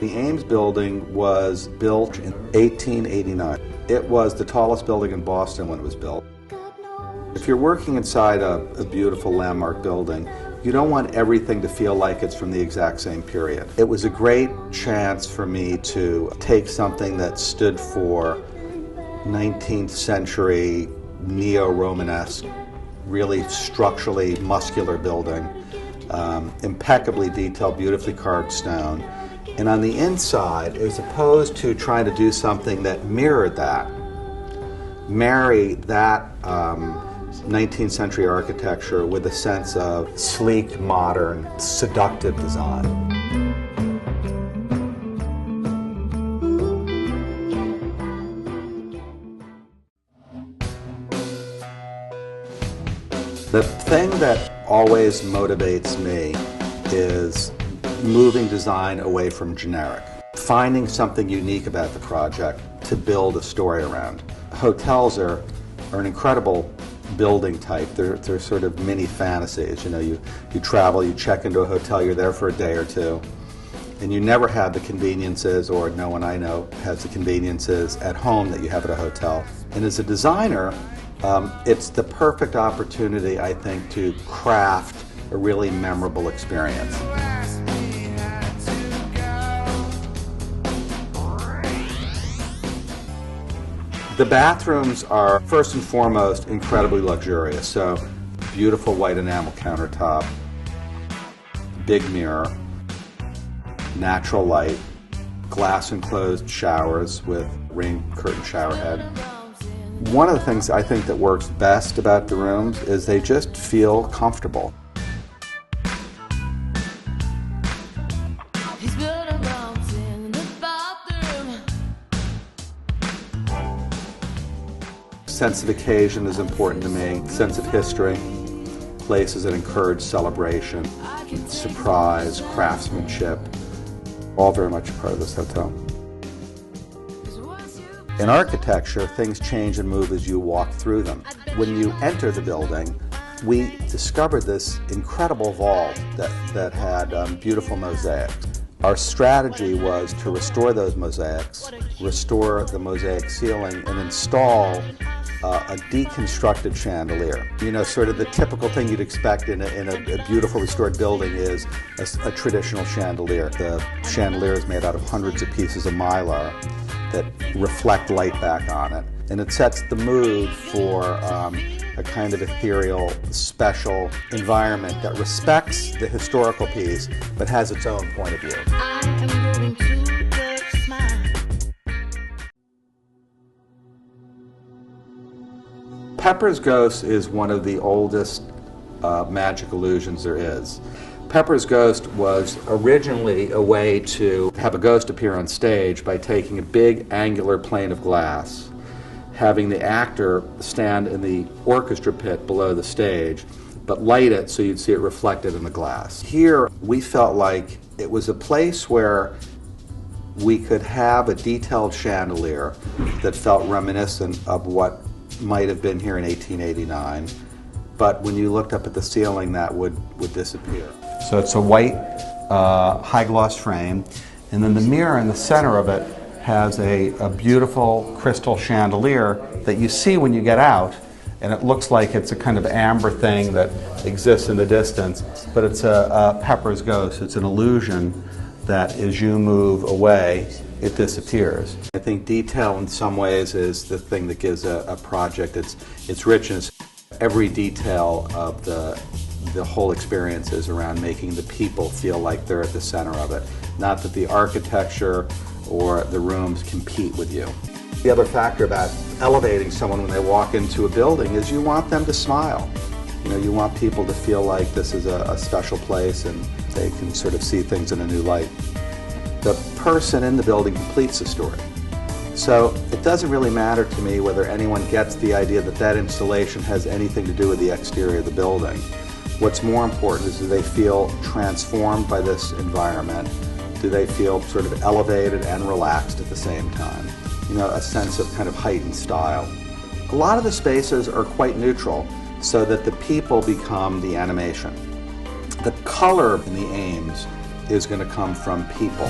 The Ames building was built in 1889. It was the tallest building in Boston when it was built. If you're working inside a beautiful landmark building, you don't want everything to feel like it's from the exact same period. It was a great chance for me to take something that stood for 19th century neo-Romanesque, really structurally muscular building, impeccably detailed, beautifully carved stone. And on the inside, as opposed to trying to do something that mirrored that, marry that 19th century architecture with a sense of sleek, modern, seductive design. The thing that always motivates me is moving design away from generic, finding something unique about the project to build a story around. Hotels are an incredible building type. They're sort of mini fantasies. You know, you travel, you check into a hotel, you're there for a day or two, and you never have the conveniences, or no one I know has the conveniences at home that you have at a hotel. And as a designer, it's the perfect opportunity, I think, to craft a really memorable experience. The bathrooms are, first and foremost, incredibly luxurious. So, beautiful white enamel countertop, big mirror, natural light, glass enclosed showers with rain curtain shower head. One of the things I think that works best about the rooms is they just feel comfortable. Sense of occasion is important to me, sense of history, places that encourage celebration, surprise, craftsmanship, all very much a part of this hotel. In architecture, things change and move as you walk through them. When you enter the building, we discovered this incredible vault that had beautiful mosaics. Our strategy was to restore those mosaics, restore the mosaic ceiling, and install a deconstructed chandelier. You know, sort of the typical thing you'd expect in a beautiful restored building is a traditional chandelier. The chandelier is made out of hundreds of pieces of mylar that reflect light back on it. And it sets the mood for a kind of ethereal, special environment that respects the historical piece but has its own point of view. Pepper's Ghost is one of the oldest magic illusions there is. Pepper's Ghost was originally a way to have a ghost appear on stage by taking a big angular plane of glass, having the actor stand in the orchestra pit below the stage, but light it so you'd see it reflected in the glass. Here, we felt like it was a place where we could have a detailed chandelier that felt reminiscent of what might have been here in 1889, but when you looked up at the ceiling, that would disappear. So it's a white high gloss frame, and then the mirror in the center of it has a beautiful crystal chandelier that you see when you get out, and it looks like it's a kind of amber thing that exists in the distance, but it's a Pepper's Ghost. It's an illusion that as you move away, it disappears. I think detail in some ways is the thing that gives a project its richness. Every detail of the whole experience is around making the people feel like they're at the center of it. Not that the architecture or the rooms compete with you. The other factor about elevating someone when they walk into a building is you want them to smile. You know, you want people to feel like this is a special place and they can sort of see things in a new light. The person in the building completes the story. So it doesn't really matter to me whether anyone gets the idea that that installation has anything to do with the exterior of the building. What's more important is, do they feel transformed by this environment? Do they feel sort of elevated and relaxed at the same time? You know, a sense of kind of heightened style. A lot of the spaces are quite neutral, so that the people become the animation. The color in the Ames is going to come from people.